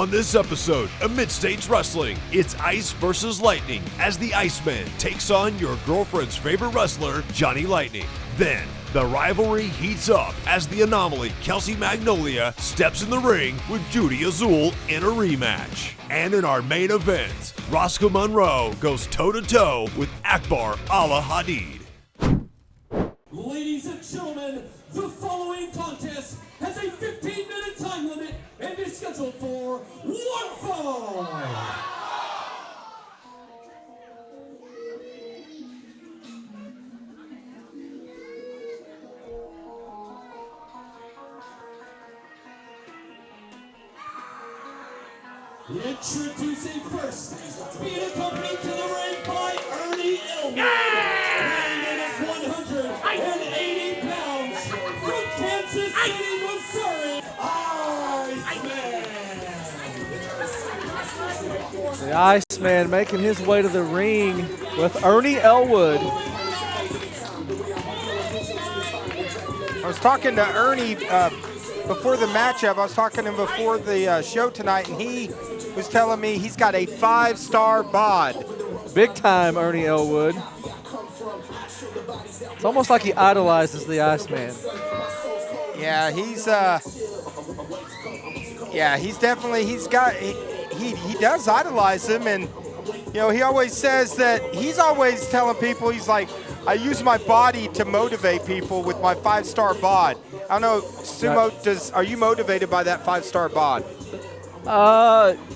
On this episode of Mid-States Wrestling, it's Ice versus Lightning as the Iceman takes on your girlfriend's favorite wrestler, Johnny Lightning. Then, the rivalry heats up as the Anomaly, Kelsey Magnolia, steps in the ring with Judy Azul in a rematch. And in our main event, Roscoe Monroe goes toe-to-toe with Akbar Ala Hadid. Ladies and gentlemen, the following contest has a 15-minute time limit and is scheduled for one fall. Introducing first, being accompanied to the ring by Ernie Elwood, weighing in at 180 pounds, from Kansas City, Missouri, Iceman. The Iceman making his way to the ring with Ernie Elwood. I was talking to Ernie before the matchup. I was talking to him before the show tonight, and he was telling me he's got a 5-star bod. Big time Ernie Elwood. It's almost like he idolizes the Iceman. Yeah, he's definitely, he does idolize him, and you know, he always says that he's always telling people, he's like, I use my body to motivate people with my 5-star bod. I don't know, Sumo, are you motivated by that 5-star bod?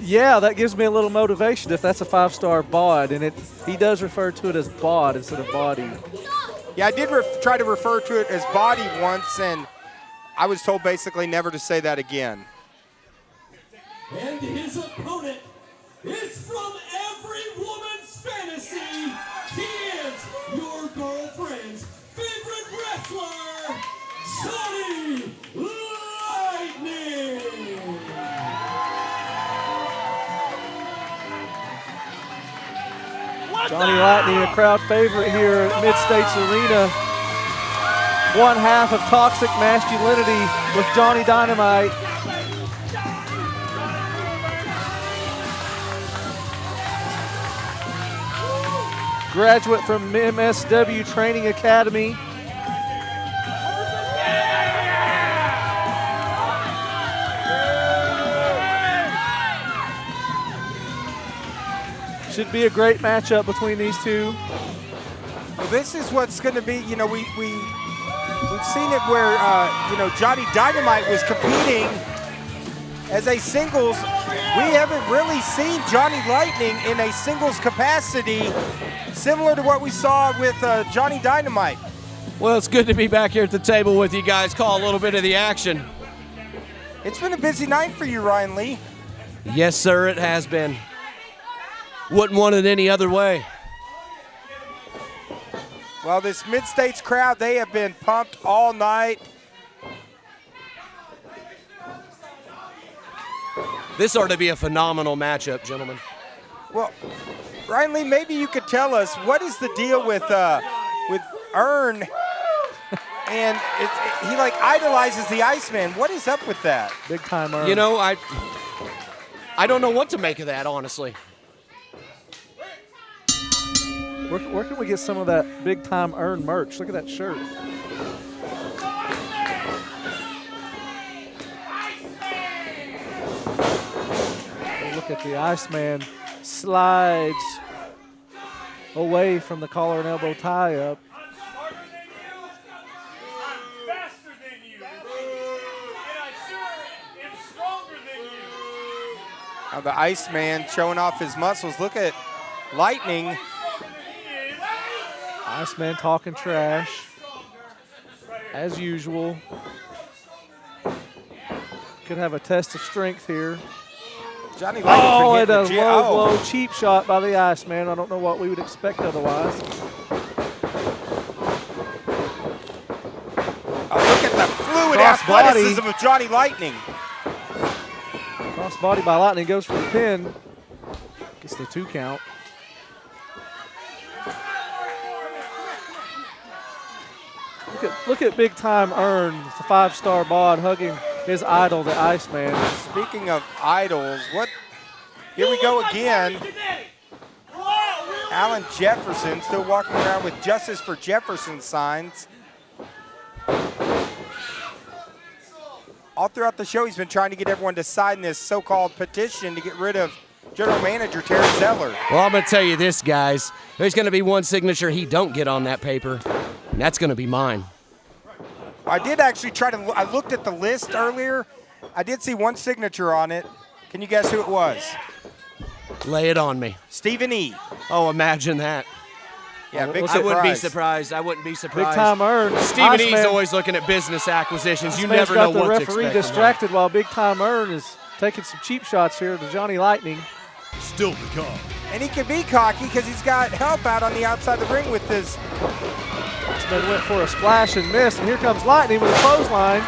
Yeah, that gives me a little motivation if that's a 5-star bod, and he does refer to it as bod instead of body. Yeah, I did try to refer to it as body once, and I was told basically never to say that again. And his opponent is from every woman's fantasy. He is your girlfriend's favorite wrestler, Johnny Lightning. Johnny Lightning, a crowd favorite here at Mid-States Arena. One half of Toxic Masculinity with Johnny Dynamite. Graduate from MSW Training Academy. Should be a great matchup between these two. Well, this is what's going to be, you know, we've seen it where, you know, Johnny Dynamite was competing as a singles. We haven't really seen Johnny Lightning in a singles capacity, similar to what we saw with Johnny Dynamite. Well, it's good to be back here at the table with you guys, call a little bit of the action. It's been a busy night for you, Ryan Lee. Yes, sir, it has been. Wouldn't want it any other way. Well, this Mid-States crowd, they have been pumped all night. This ought to be a phenomenal matchup, gentlemen. Well, Ryan Lee, maybe you could tell us what is the deal with Ern, and he like idolizes the Iceman. What is up with that? Big time Ern. You know, I don't know what to make of that, honestly. Where can we get some of that big time Ern merch? Look at that shirt. Look at the Iceman slides away from the collar and elbow tie up. Now the Iceman showing off his muscles. Look at Lightning. Iceman talking trash, as usual. Could have a test of strength here. Johnny Lightning. Oh, and a low blow cheap shot by the Iceman. I don't know what we would expect otherwise. Oh, look at the fluid athleticism of Johnny Lightning. Cross body by Lightning goes for the pin. Gets the 2 count. Look at big time Ern, the 5-star bod hugging his idol, the Iceman. Speaking of idols, here we go again. Alan Jefferson still walking around with Justice for Jefferson signs. All throughout the show, he's been trying to get everyone to sign this so-called petition to get rid of General Manager Terry Zeller. Well, I'm going to tell you this, guys. There's going to be one signature he don't get on that paper, and that's going to be mine. I did actually I looked at the list earlier. I did see one signature on it. Can you guess who it was? Lay it on me. Stephen E. Oh, imagine that. Yeah, big What's surprise. I wouldn't be surprised. Big Time Earn. Stephen E's Iceman- always looking at business acquisitions. You Iceman's never know got the what to referee expect. distracted while Big Time Earn is taking some cheap shots here to Johnny Lightning. Still to come. And he can be cocky because he's got help out on the outside of the ring with his. Iceman went for a splash and missed, and here comes Lightning with a clothesline.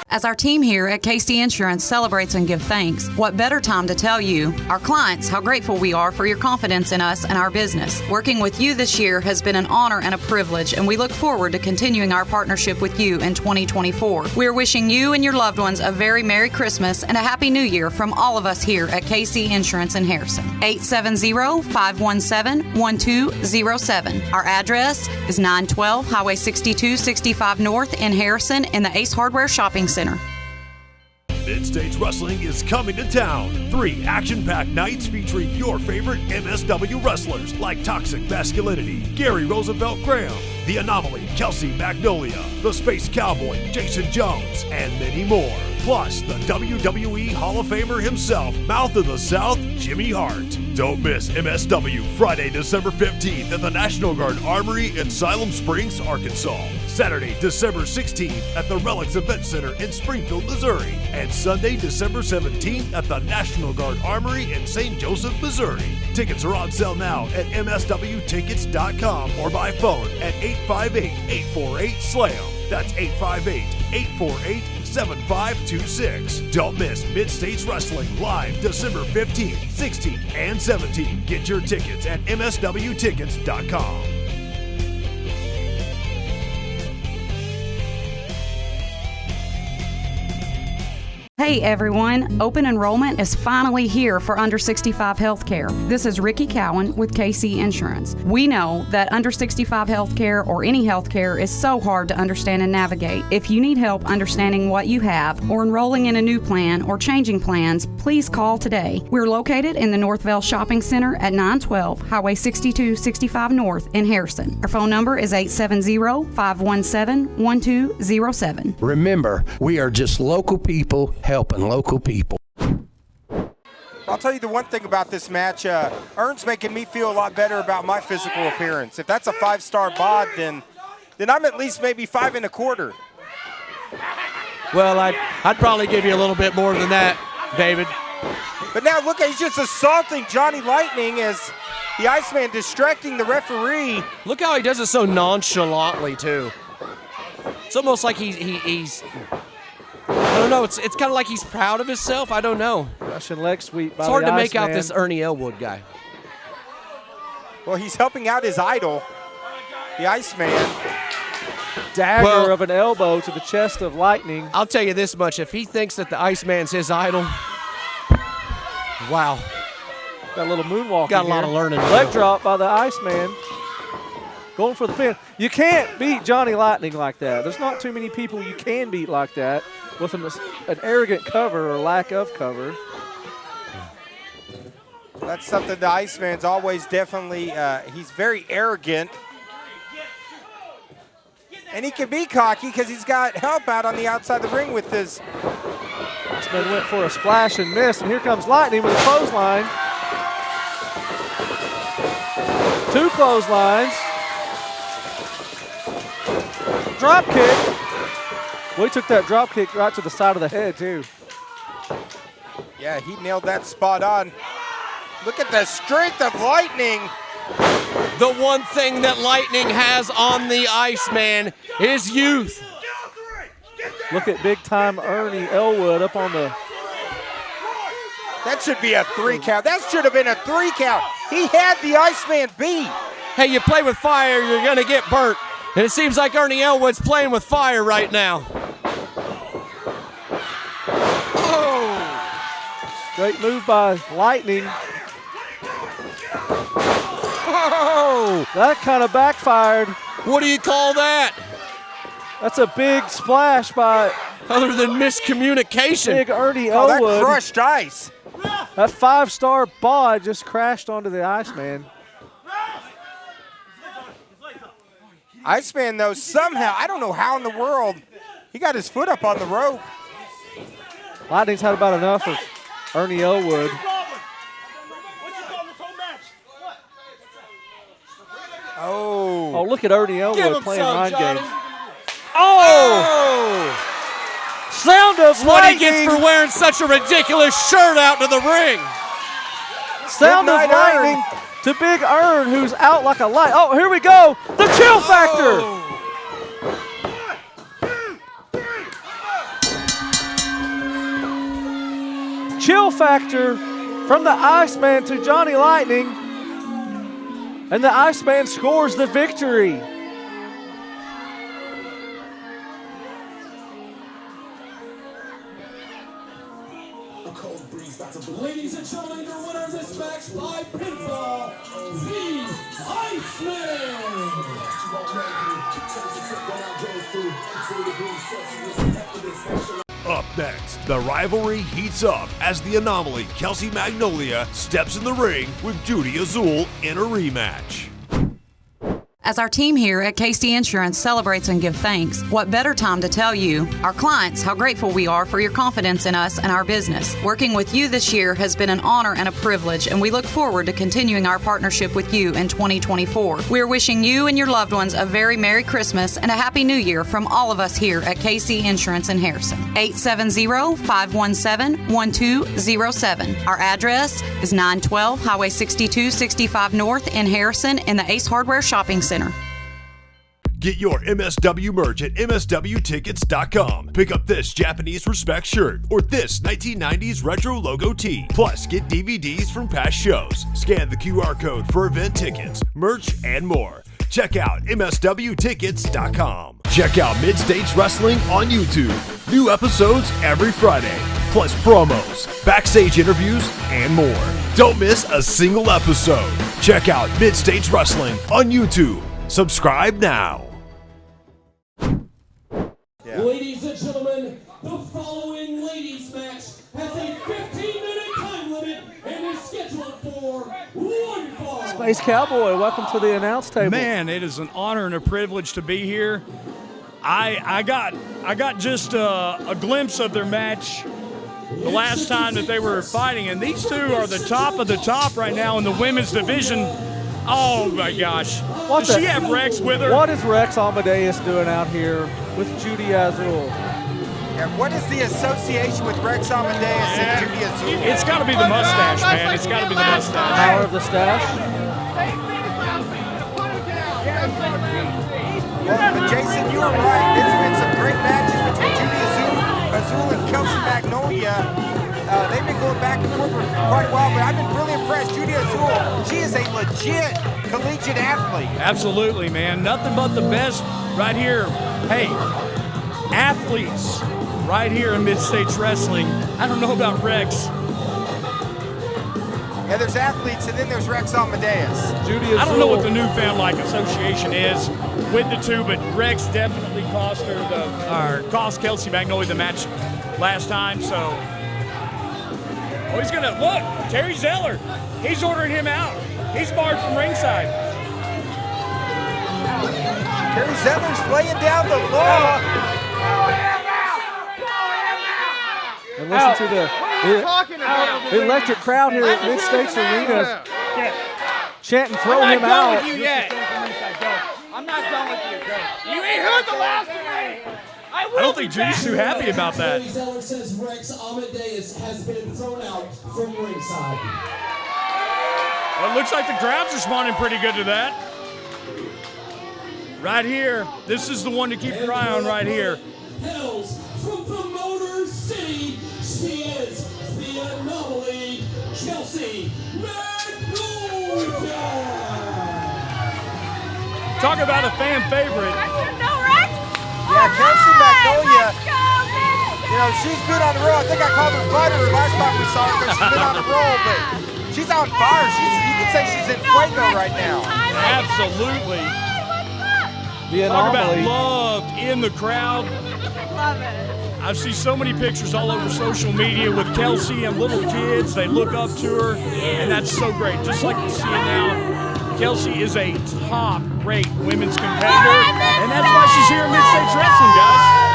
As our team here at KC Insurance celebrates and gives thanks, what better time to tell you, our clients, how grateful we are for your confidence in us and our business. Working with you this year has been an honor and a privilege, and we look forward to continuing our partnership with you in 2024. We are wishing you and your loved ones a very Merry Christmas and a Happy New Year from all of us here at KC Insurance in Harrison. 870-517-1207. Our address is 912 Highway 6265 North in Harrison in the Ace Hardware Shopping Center. Mid-States Wrestling is coming to town. 3 action-packed nights featuring your favorite MSW wrestlers like Toxic Masculinity, Gary Roosevelt Graham, The Anomaly, Kelsey Magnolia, The Space Cowboy, Jason Jones, and many more. Plus, the WWE Hall of Famer himself, Mouth of the South, Jimmy Hart. Don't miss MSW Friday, December 15th at the National Guard Armory in Siloam Springs, Arkansas. Saturday, December 16th at the Relics Event Center in Springfield, Missouri. And Sunday, December 17th at the National Guard Armory in St. Joseph, Missouri. Tickets are on sale now at mswtickets.com or by phone at 858-848-SLAM. That's 858-848-7526. Don't miss Mid-States Wrestling live December 15th, 16th, and 17th. Get your tickets at mswtickets.com. Hey everyone, open enrollment is finally here for under 65 healthcare. This is Ricky Cowan with KC Insurance. We know that under 65 healthcare or any healthcare is so hard to understand and navigate. If you need help understanding what you have or enrolling in a new plan or changing plans, please call today. We're located in the Northville Shopping Center at 912 Highway 6265 North in Harrison. Our phone number is 870-517-1207. Remember, we are just local people helping local people. I'll tell you the one thing about this match, Ern's making me feel a lot better about my physical appearance. If that's a 5-star bod, then I'm at least maybe 5 1/4. Well, I'd probably give you a little bit more than that, David. But now look, he's just assaulting Johnny Lightning as the Iceman distracting the referee. Look how he does it so nonchalantly, too. It's almost like he's I don't know. It's kind of like he's proud of himself. I don't know. Russian leg sweep by It's hard the to make out Iceman. this Ernie Elwood guy. Well, he's helping out his idol, the Iceman. Dagger Well- of an elbow to the chest of Lightning. I'll tell you this much. If he thinks that the Iceman's his idol, wow. Got a little moonwalk. Got a lot of learning to Leg do. drop by the Iceman. Going for the pin. You can't beat Johnny Lightning like that. There's not too many people you can beat like that with an arrogant cover or lack of cover. That's something the Iceman's always definitely, he's very arrogant. And he can be cocky because he's got help out on the outside of the ring with his. Iceman went for a splash and missed, and here comes Lightning with a clothesline. 2 clotheslines. Drop kick. Well, he took that drop kick right to the side of the head, too. Yeah, he nailed that spot on. Look at the strength of Lightning. The one thing that Lightning has on the Iceman is youth. Look at big time Ernie Elwood up on the. That should be a 3 count. That should have been a 3 count. He had the Iceman beat. Hey, you play with fire, you're going to get burnt. And it seems like Ernie Elwood's playing with fire right now. Great move by Lightning. Oh! That kind of backfired. What do you call that? That's a big splash by Other than miscommunication. big Ernie Oh, that Elwood. crushed ice. That 5-star bod just crashed onto the Iceman. Iceman, though, somehow, I don't know how in the world, he got his foot up on the rope. Lightning's had about enough of Ernie Elwood. Oh. Oh, look at Ernie Elwood playing mind games. Oh! Sound of That's what he lightning. gets for wearing such a ridiculous shirt out to the ring. Sound of Good night, lightning to Big Earn, who's out like a light. Oh, here we go. The chill factor. Chill factor from the Iceman to Johnny Lightning. And the Iceman scores the victory. Ladies and gentlemen, your winner of this match by pinfall, the Iceman. Up next, the rivalry heats up as the Anomaly Kelsey Magnolia steps in the ring with Judy Azul in a rematch. As our team here at KC Insurance celebrates and gives thanks, what better time to tell you, our clients, how grateful we are for your confidence in us and our business. Working with you this year has been an honor and a privilege, and we look forward to continuing our partnership with you in 2024. We are wishing you and your loved ones a very Merry Christmas and a Happy New Year from all of us here at KC Insurance in Harrison. 870-517-1207. Our address is 912 Highway 6265 North in Harrison in the Ace Hardware Shopping Center. Get your MSW merch at MSWtickets.com. Pick up this Japanese Respect shirt or this 1990s retro logo tee. Plus, get DVDs from past shows. Scan the QR code for event tickets, merch, and more. Check out MSWtickets.com. Check out Mid-States Wrestling on YouTube. New episodes every Friday. Plus promos, backstage interviews, and more. Don't miss a single episode. Check out Mid-States Wrestling on YouTube. Subscribe now. Ladies and gentlemen, the following ladies match has a 15-minute time limit and is scheduled for one fall. Space Cowboy, welcome to the announce table. Man, it is an honor and a privilege to be here. I got just a glimpse of their match the last time that they were fighting, and these two are the top of the top right now in the women's division. Oh my gosh. Does she have Rex with her? What is Rex Amadeus doing out here with Judy Azul? Yeah, what is the association with Rex Amadeus and Judy Azul? It's got to be the mustache, man. It's got to be the mustache. Power of the stash. Well, but Jason, you were right. There's been some great matches between Judy Azul and Kelsey Magnolia. They've been going back and forth for quite a while, but I've been really impressed. Judy Azul, she is a legit collegiate athlete. Absolutely, man. Nothing but the best right here. Hey, athletes right here in Mid-States Wrestling. I don't know about Rex. Yeah, there's athletes, and then there's Rex Amadeus. Judy Azul. I don't know what the newfound association is with the two, but Rex definitely cost Kelsey Magnolia the match last time. So, he's gonna look. Terry Zeller, he's ordering him out. He's barred from ringside. Terry Zeller's laying down the law. And listen to the electric crowd here at Mid-States Arena chanting, throw him out. I'm not done with you. You ain't heard the last of me. I don't think Judy's too happy about that. Terry Zeller says Rex Amadeus has been thrown out from ringside. Well, it looks like the crowd's responding pretty good to that. Right here, this is the one to keep your eye on right here. Hails from the Motor City, she is the Anomaly, Kelsey Magnolia. Talk about a fan favorite. Yeah, Kelsey Magnolia. You know, she's been on the roll. I think I called her butter last time we saw her because she's been on the roll, but she's on fire. You can say she's in fuego right now. Absolutely. The Talk about anomaly. loved in the crowd. Love it. I see so many pictures all over social media with Kelsey and little kids. They look up to her, and that's so great. Just like you see it now, Kelsey is a top-rate women's competitor, and that's why she's here at Mid-States Wrestling, guys.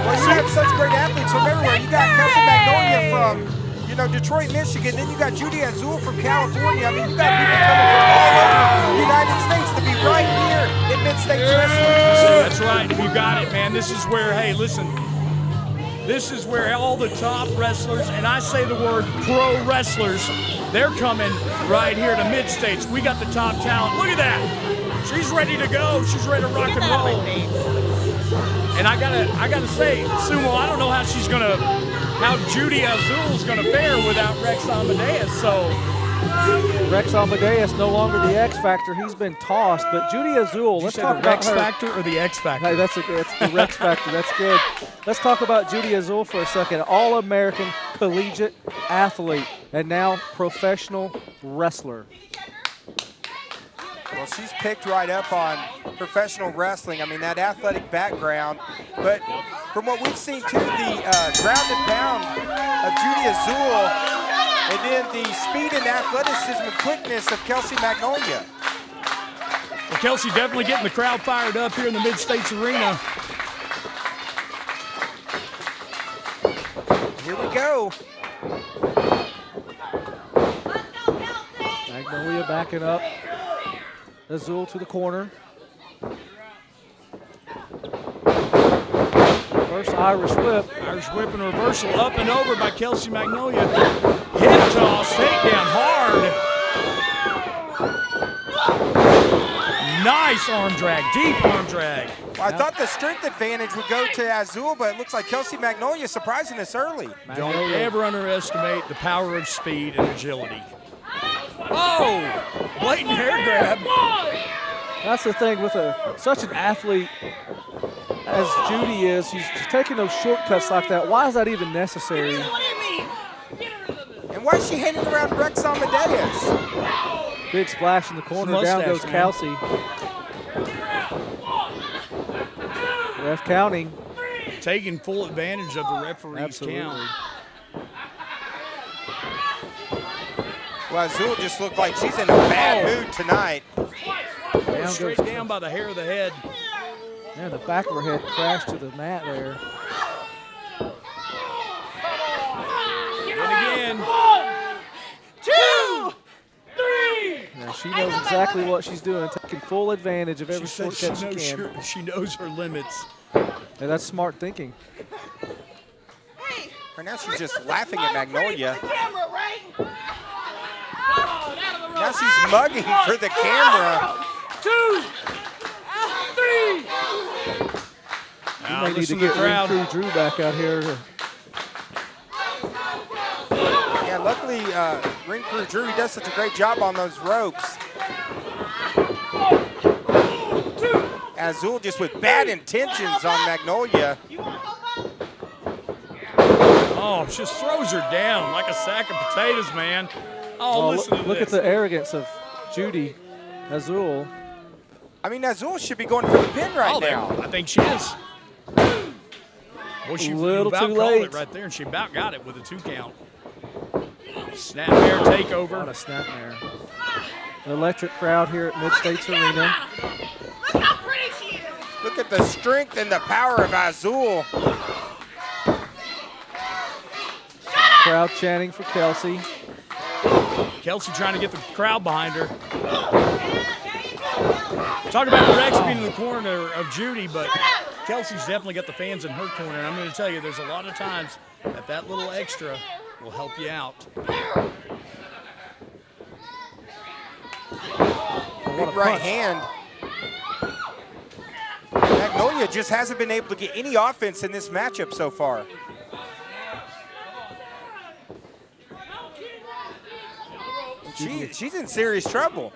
Well, you have such great athletes from everywhere. You got Kelsey Magnolia from, you know, Detroit, Michigan. Then you got Judy Azul from California. I mean, you got people coming from all over the United States to be right here at Mid-States Wrestling. That's right. You got it, man. This is where, hey, listen, this is where all the top wrestlers, and I say the word pro wrestlers, they're coming right here to Mid-States. We got the top talent. Look at that. She's ready to go. She's ready to rock and roll. And I gotta say, Sumo, I don't know how Judy Azul's gonna fare without Rex Amadeus. So Rex Amadeus no longer the X Factor. He's been tossed. But Judy Azul, let's talk the about Rex her. Factor or the X Factor? Hey, that's the Rex Factor. That's good. Let's talk about Judy Azul for a second. All-American collegiate athlete and now professional wrestler. Well, she's picked right up on professional wrestling. I mean, that athletic background. But from what we've seen, too, the ground and pound of Judy Azul, and then the speed and athleticism and quickness of Kelsey Magnolia. Well, Kelsey definitely getting the crowd fired up here in the Mid-States Arena. Here we go. Magnolia backing up. Azul to the corner. First Irish whip. Irish whip and reversal up and over by Kelsey Magnolia. Hip toss, takedown hard. Nice arm drag, deep arm drag. Well, I thought the strength advantage would go to Azul, but it looks like Kelsey Magnolia surprising us early. Don't ever underestimate the power of speed and agility. Oh, blatant hair grab. That's the thing with such an athlete as Judy is. She's taking those shortcuts like that. Why is that even necessary? And why is she hanging around Rex Amadeus? Big splash in the corner. Mustache, Down goes man. Kelsey. Ref counting. Taking full advantage of the referee's Absolutely. count. Well, Azul just looked like she's in a bad mood tonight. Down Straight goes, down by the hair of the head. yeah, the back of her head crashed to the mat there. And again. 2, 3. Yeah, she knows exactly what she's doing, taking full advantage of every She said shortcut she can. she knows her limits. And that's smart thinking. Right now she's just laughing at Magnolia. Camera, right? Now she's mugging for the camera. 2, 3. You Now may need to listen to the get Ring crowd. Crew Drew back out here. Yeah, luckily Ring Crew Drew, he does such a great job on those ropes. Azul just with bad intentions on Magnolia. Oh, just throws her down like a sack of potatoes, man. Oh, listen to look at this. the arrogance of Judy Azul. I mean, Azul should be going for the pin right there. now. I think she is. Boy, she Little about too called late. it right there, and she about got it with a 2 count. Snapmare takeover. What a snapmare. An electric crowd here at Mid-States Arena. Look how pretty she is. Look at the strength and the power of Azul. Crowd chanting for Kelsey. Kelsey trying to get the crowd behind her. Talk about Rex being in the corner of Judy, but Kelsey's definitely got the fans in her corner. And I'm going to tell you, there's a lot of times that little extra will help you out. Big right hand. Magnolia just hasn't been able to get any offense in this matchup so far. She's in serious trouble.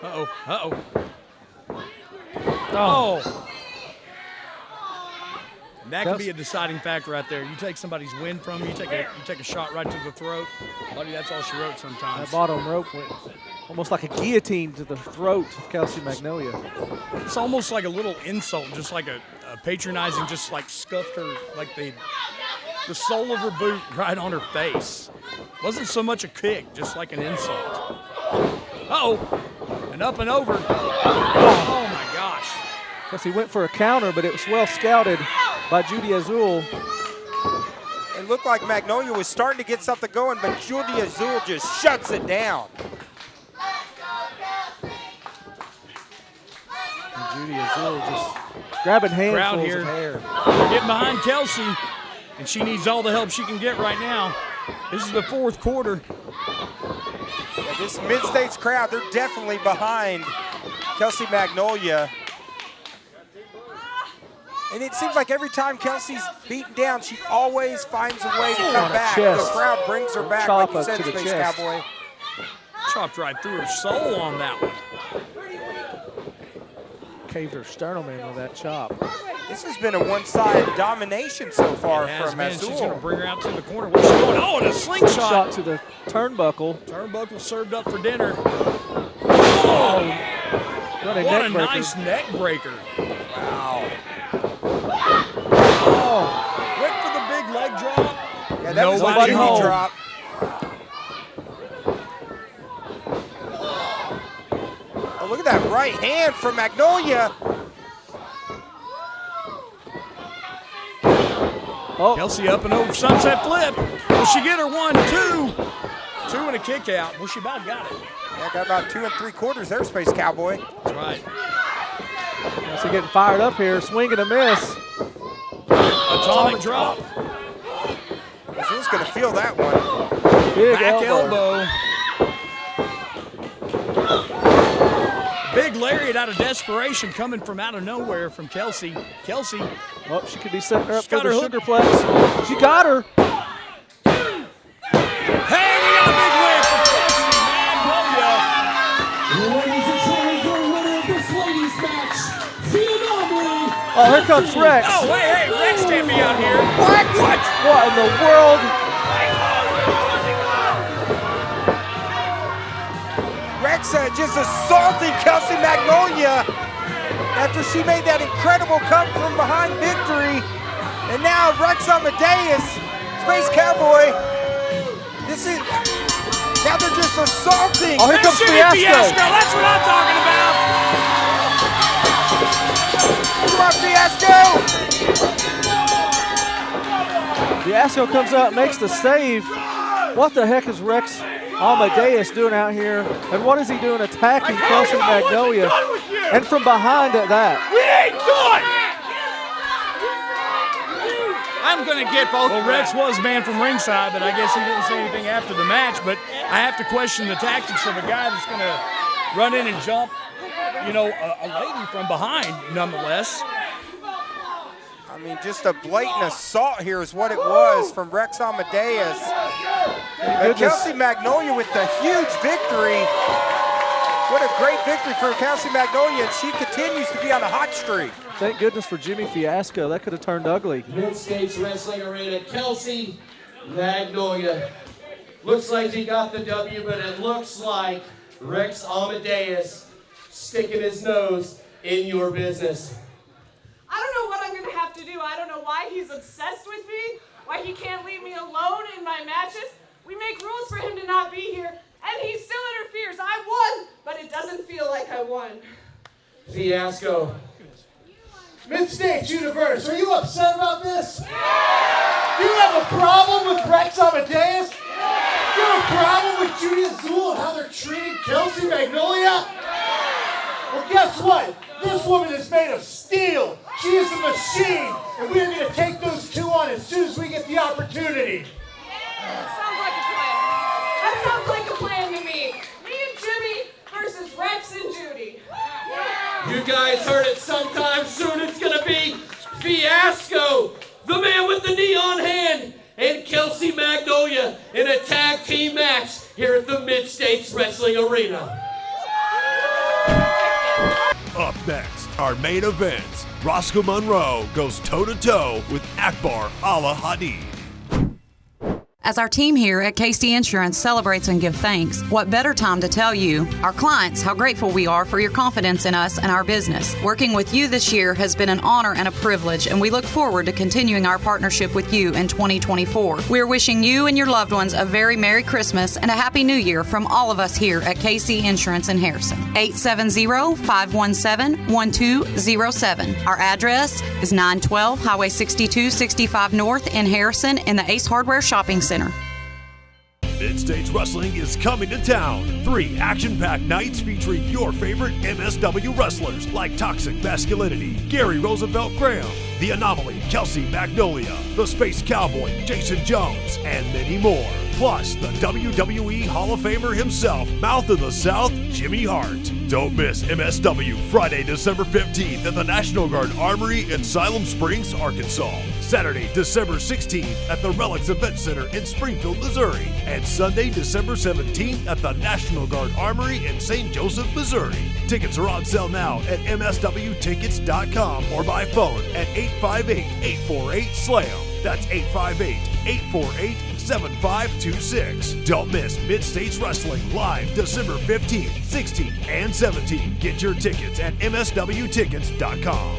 Uh-oh, uh-oh. Oh. That could be a deciding factor right there. You take somebody's win from you take a shot right to the throat. Buddy, that's all she wrote sometimes. That bottom rope went almost like a guillotine to the throat of Kelsey Magnolia. It's almost like a little insult, just like a patronizing, just like scuffed her, like the sole of her boot right on her face. Wasn't so much a kick, just like an insult. Uh-oh, and up and over. Oh my gosh. Because he went for a counter, but it was well scouted by Judy Azul. It looked like Magnolia was starting to get something going, but Judy Azul just shuts it down. And Judy Azul just grabbing handfuls here. of hair. They're getting behind Kelsey, and she needs all the help she can get right now. This is the fourth quarter. Yeah, this Mid-States crowd, they're definitely behind Kelsey Magnolia. And it seems like every time Kelsey's beaten down, she always finds a way to come back. The crowd brings her back, like you said, Space Cowboy. Chopped right through her soul on that one. Caved her sternum in with that chop. This has been a one-side domination so far from Azul. She's going to bring her out to the corner. Where's she going? Oh, and a slingshot. Shot to the turnbuckle. Turnbuckle served up for dinner. Oh, what a nice neck breaker. Wow. Oh. Went for the big leg drop. Yeah, that was a Nobody Judy home. drop. Oh, look at that right hand from Magnolia. Oh. Kelsey up and over sunset flip. Will she get her 1, 2? 2 and a kick out. Well, she about got it. Yeah, got about 2 3/4 there, Space Cowboy. That's right. Kelsey getting fired up here, swing and a miss. Atomic drop. Azul's going to feel that one. Big Back elbow. Big lariat out of desperation coming from out of nowhere from Kelsey. Kelsey. Oh, she could be setting her up She's for got the her hook. sugarplex. She got her. Hey, we got a big win for Kelsey Magnolia. Ladies and gentlemen, your winner of this ladies match, Phenomenally. Oh, here comes Rex. Oh, hey, Rex can't be out here. What? What in the world? Rex just assaulting Kelsey Magnolia after she made that incredible come from behind victory. And now Rex Amadeus, Space Cowboy, now they're just assaulting. Oh, here comes Fiasco. That's what I'm talking about. Come on, Fiasco. Fiasco comes out, makes the save. What the heck is Rex Amadeus doing out here? And what is he doing attacking Kelsey Magnolia? And from behind at that. We ain't done! I'm going to get both. Well, Rex was banned from ringside, but I guess he didn't say anything after the match. But I have to question the tactics of a guy that's going to run in and jump, you know, a lady from behind, nonetheless. I mean, just a blatant assault here is what it was from Rex Amadeus. And Kelsey Magnolia with the huge victory. What a great victory for Kelsey Magnolia, and she continues to be on a hot streak. Thank goodness for Jimmy Fiasco. That could have turned ugly. Mid-States Wrestling Arena, Kelsey Magnolia. Looks like he got the W, but it looks like Rex Amadeus sticking his nose in your business. I don't know what I'm going to have to do. I don't know why he's obsessed with me, why he can't leave me alone in my matches. We make rules for him to not be here, and he still interferes. I won, but it doesn't feel like I won. Fiasco. Mid-States Universe, are you upset about this? Do you have a problem with Rex Amadeus? Do you have a problem with Judy Azul and how they're treating Kelsey Magnolia? Well, guess what? This woman is made of steel. She is a machine, and we're going to take those two on as soon as we get the opportunity. Sounds like a plan. That sounds like a plan to me. Me and Jimmy versus Rex and Judy. You guys heard it sometime soon. It's going to be Fiasco, the man with the neon hand, and Kelsey Magnolia in a tag team match here at the Mid-States Wrestling Arena. Up next, our main event. Roscoe Monroe goes toe-to-toe with Akbar Ala Hadid. As our team here at KC Insurance celebrates and gives thanks, what better time to tell you, our clients, how grateful we are for your confidence in us and our business. Working with you this year has been an honor and a privilege, and we look forward to continuing our partnership with you in 2024. We are wishing you and your loved ones a very Merry Christmas and a Happy New Year from all of us here at KC Insurance in Harrison. 870-517-1207. Our address is 912 Highway 6265 North in Harrison in the Ace Hardware Shopping Center. Mid-States Wrestling is coming to town. 3 action-packed nights featuring your favorite MSW wrestlers like Toxic Masculinity, Gary Roosevelt Graham, The Anomaly, Kelsey Magnolia, The Space Cowboy, Jason Jones, and many more. Plus, the WWE Hall of Famer himself, Mouth of the South, Jimmy Hart. Don't miss MSW Friday, December 15th at the National Guard Armory in Siloam Springs, Arkansas. Saturday, December 16th at the Relics Event Center in Springfield, Missouri. And Sunday, December 17th at the National Guard Armory in St. Joseph, Missouri. Tickets are on sale now at mswtickets.com or by phone at 858-848-SLAM. That's 858-848-7526. Don't miss Mid-States Wrestling live December 15th, 16th, and 17th. Get your tickets at mswtickets.com.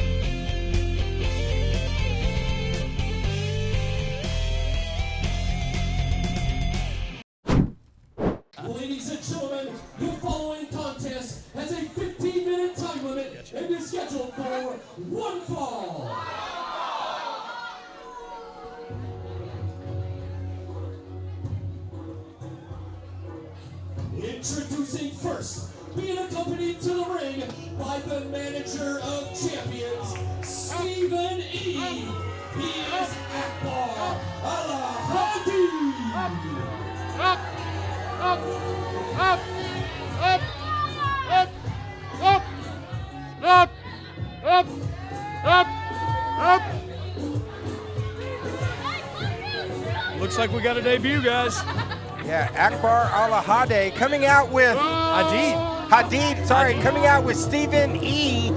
Ladies and gentlemen, the following contest has a 15-minute time limit and is scheduled for one fall. Introducing first, being accompanied to the ring by the manager of champions, Stephen E. He is Akbar Ala Hadid. Up, up, up, up, up, up, up, up, up. Looks like we got a debut, guys. Yeah, Akbar Ala Hadid coming out with Hadid, coming out with Stephen E.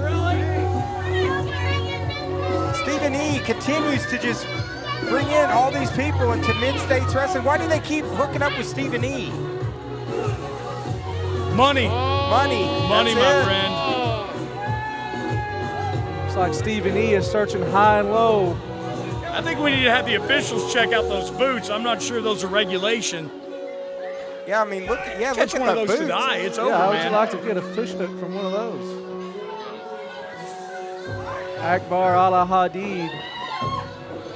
Stephen E. continues to just bring in all these people into Mid-States Wrestling. Why do they keep hooking up with Stephen E? Money. Money, my friend. Looks like Stephen E. is searching high and low. I think we need to have the officials check out those boots. I'm not sure those are regulation. Yeah, I mean, look Catch at one of the those boots. to the eye. It's over, How would man. you like to get a fish hook from one of those? Akbar Ala Hadid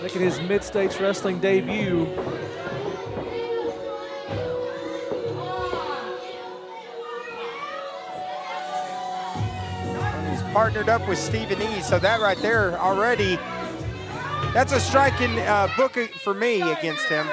making his Mid-States Wrestling debut. And he's partnered up with Stephen E. So that right there already, that's a striking book for me against him.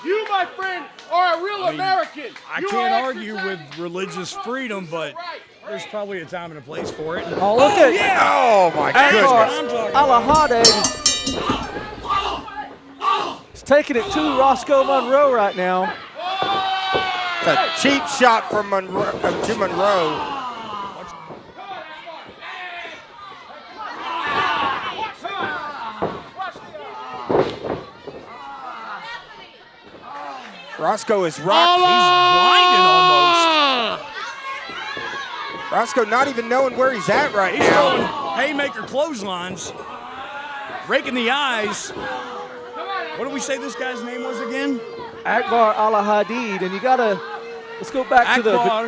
You, my friend, are a real American. I You can't are argue with exercising religious freedom, but there's probably a time and a place for it. Oh, look at Oh my Akbar goodness. Ala Hadid. He's taking it to Roscoe Monroe right now. It's a cheap shot from Monroe, to Monroe. Roscoe is rocked. He's blinded almost. Roscoe not even knowing where he's at right He's now. throwing haymaker clotheslines, raking the eyes. What did we say this guy's name was again? Akbar Ala Hadid, and you gotta, let's go back to the Akbar.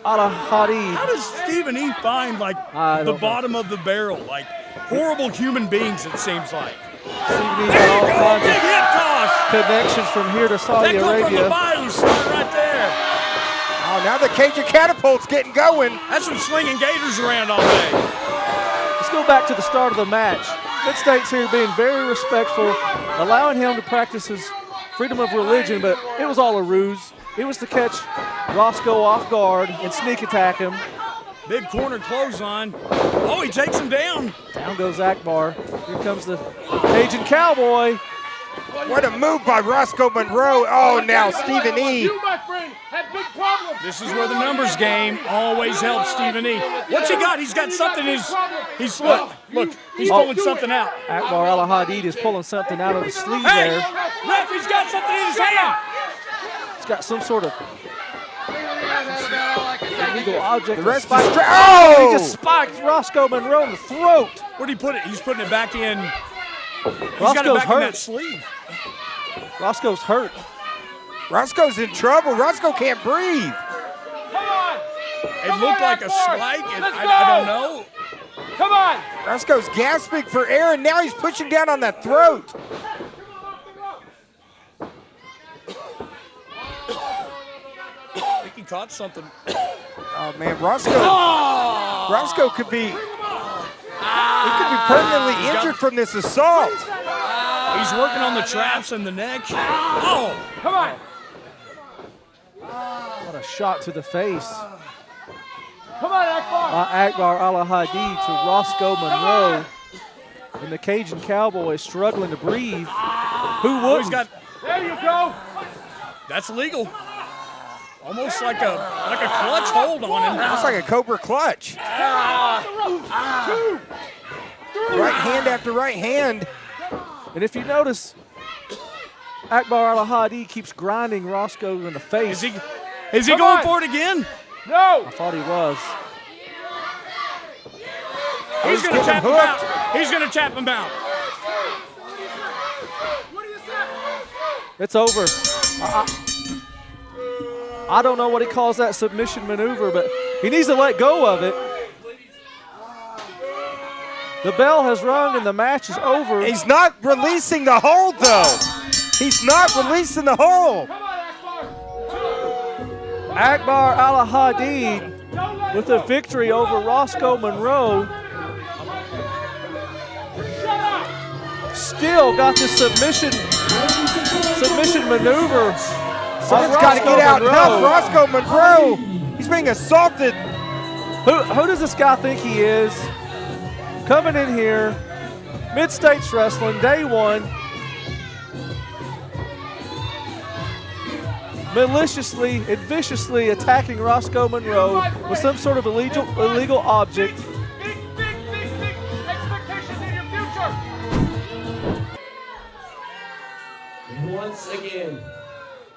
Ala Hadid. How does Stephen E. find like I the don't know. bottom of the barrel? Like horrible human beings, it seems like. Stephen E's got all kinds Big of hip toss. connections from here to Saudi That come from the Arabia. bayou started right there. Oh, now the Cajun Catapult's getting going. That's from slinging gators around all day. Let's go back to the start of the match. Mid-States here being very respectful, allowing him to practice his freedom of religion, but it was all a ruse. He was to catch Roscoe off guard and sneak attack him. Big corner clothesline. Oh, he takes him down. Down goes Akbar. Here comes the Cajun Cowboy. What a move by Roscoe Monroe. Oh, now Stephen E. You, my friend, had big problems. This is where the numbers game always helps Stephen E. What's he got? He's got something in his. Look, he's pulling something out. Akbar Al-Hadid is pulling something out of his sleeve Hey, there. ref, he's got something in his hand. He's got some sort of illegal object. The rest is He just spiked Roscoe Monroe in the throat. Where'd he put it? He's putting it back in. He's got it Roscoe's back in hurt. that sleeve. Roscoe's hurt. Roscoe's in trouble. Roscoe can't breathe. Come on. It looked like a spike, and I don't know. Come on. Roscoe's gasping for air, and now he's pushing down on that throat. I think he caught something. Oh, man, Roscoe could be... He could be permanently injured from this assault. He's working on the traps and the neck. Oh! Come on. What a shot to the face. Come on, Akbar. Akbar Al-Hadid to Roscoe Monroe. And the Cajun Cowboy is struggling to breathe. Who would? He's got. There you go. That's illegal. Almost like a clutch hold on him. Looks like a Cobra clutch. Right hand after right hand. And if you notice, Akbar Al-Hadid keeps grinding Roscoe in the face. Is he going for it again? No. I thought he was. He's going to tap him out. He's going to tap him out. It's over. I don't know what he calls that submission maneuver, but he needs to let go of it. The bell has rung and the match is over. He's not releasing the hold, though. He's not releasing the hold. Akbar Al-Hadid with a victory over Roscoe Monroe. Still got the submission maneuver. Someone's got to get out and help Roscoe Monroe. He's being assaulted. Who does this guy think he is? Coming in here, Mid-States Wrestling, day one. Maliciously and viciously attacking Roscoe Monroe with some sort of illegal object. Big expectations in your future.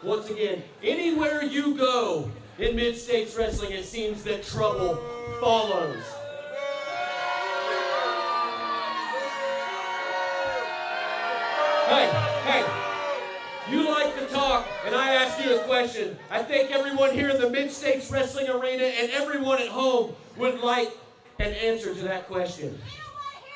Once again, anywhere you go in Mid-States Wrestling, it seems that trouble follows. Hey, you like to talk, and I ask you a question. I think everyone here in the Mid-States Wrestling Arena and everyone at home would like an answer to that question.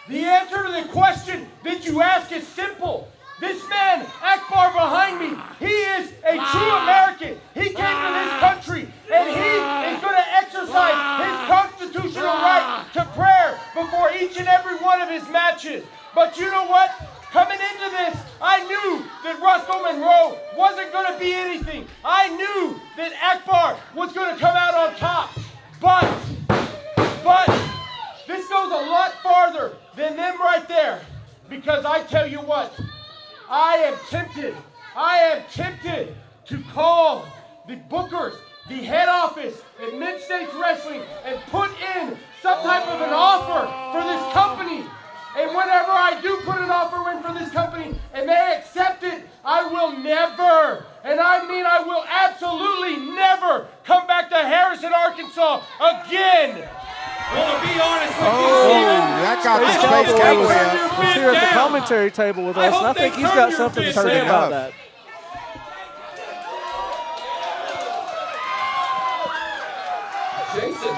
The answer to the question that you ask is simple. This man, Akbar behind me, he is a true American. He came to this country, and he is going to exercise his constitutional right to prayer before each and every one of his matches. But you know what? Coming into this, I knew that Roscoe Monroe wasn't going to be anything. I knew that Akbar was going to come out on top. But this goes a lot farther than them right there. Because I tell you what, I am tempted to call the bookers, the head office at Mid-States Wrestling, and put in some type of an offer for this company. And whenever I do put an offer in for this company and they accept it, I will never, and I mean I will absolutely never come back to Harrison, Arkansas again. Well, to be honest with you, That got the space cowboy up. He's here at the commentary table with us, and I think he's got something to say about that. Jason,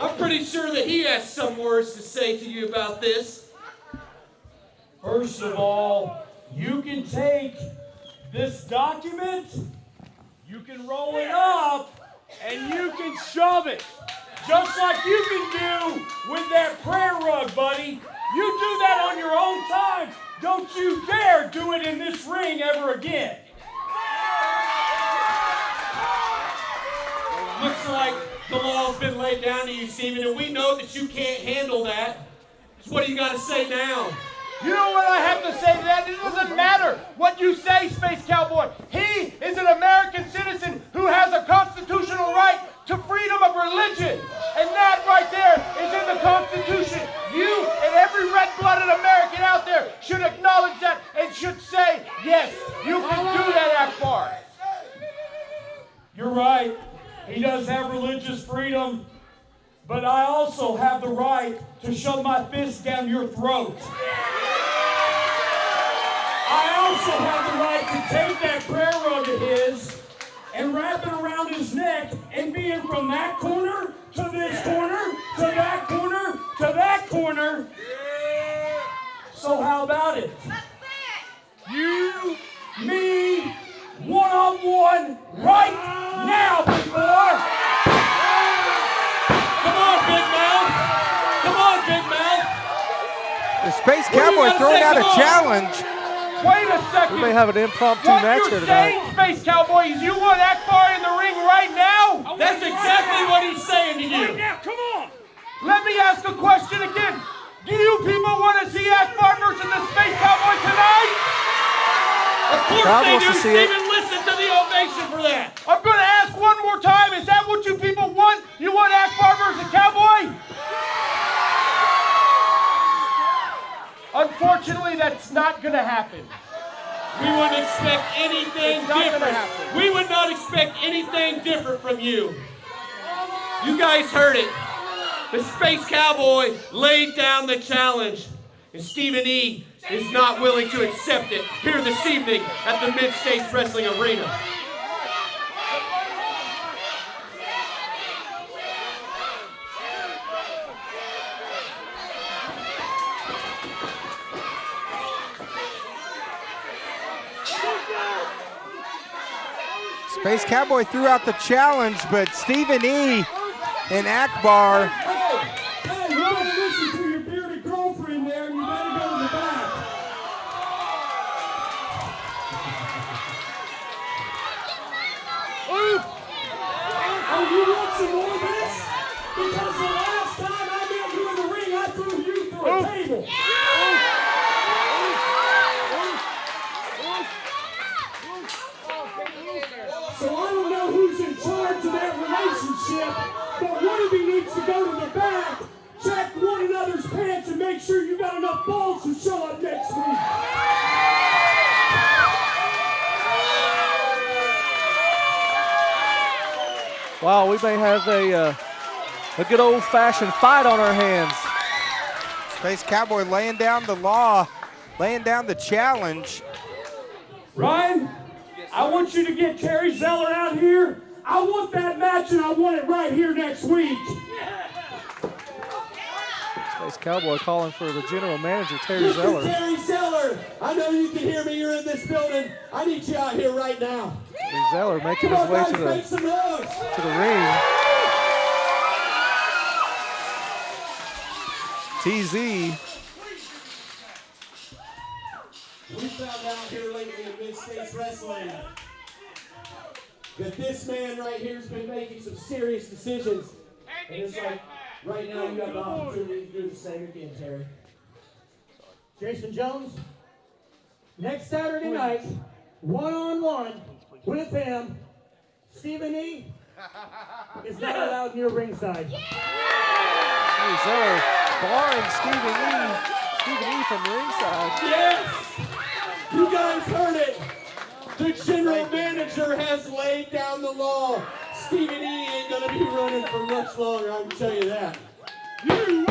I'm pretty sure that he has some words to say to you about this. First of all, you can take this document, you can roll it up, and you can shove it. Just like you can do with that prayer rug, buddy. You do that on your own time. Don't you dare do it in this ring ever again. like the law's been laid down to you, Steven, and we know that you can't handle that. So what do you got to say now? You know what I have to say to that? It doesn't matter what you say, Space Cowboy. He is an American citizen who has a constitutional right to freedom of religion. And that right there is in the Constitution. You and every red-blooded American out there should acknowledge that and should say, yes, you can do that, Akbar. You're right. He does have religious freedom, but I also have the right to shove my fist down your throat. I also have the right to take that prayer rug of his and wrap it around his neck and be in from that corner to this corner to that corner to that corner. So how about it? You, me, one-on-one right now, big boy. Come on, Big Mouth. Come on, Big Mouth. The Space Cowboy throwing out a challenge. Wait a second. We may have an impromptu match here What you're saying, tonight. Space Cowboy, is you want Akbar in the ring right now? That's exactly what he's saying to you. Right now, come on. Let me ask a question again. Do you people want to see Akbar versus the Space Cowboy tonight? Of course Crowd they wants do, to see it. Steven. Listen to the ovation for that. I'm going to ask one more time. Is that what you people want? You want Akbar versus Cowboy? Unfortunately, that's not going to happen. We wouldn't expect anything It's not gonna different. happen. We would not expect anything different from you. You guys heard it. The Space Cowboy laid down the challenge, and Steven E. is not willing to accept it here this evening at the Mid-States Wrestling Arena. Space Cowboy threw out the challenge, but Steven E. and Akbar. Hey, you better listen to your bearded girlfriend there, and you better go to the back. Oh, you want some more of this? Because the last time I met you in the ring, I threw you through a table. So I don't know who's in charge of that relationship, but one of you needs to go to the back, check one another's pants, and make sure you got enough balls to show up next week. Wow, we may have a good old-fashioned fight on our hands. Space Cowboy laying down the law, laying down the challenge. Ryan, I want you to get Terry Zeller out here. I want that match, and I want it right here next week. Space Cowboy calling for the general manager, Terry Mr. Zeller. Terry Zeller, I know you can hear me. You're in this building. I need you out here right now. Terry Zeller making Come his on, way guys, to make some noise. the ring. TZ. We found out here lately in Mid-States Wrestling that this man right here has been making some serious decisions. And it's like, right now you have the opportunity to do the same again, Terry. Jason Jones, next Saturday night, one-on-one with him, Steven E. is not allowed near ringside. Terry Zeller barring Steven E from ringside. Yes! You guys heard it! The general manager has laid down the law. Steven E. ain't gonna be running for much longer, I can tell you that. You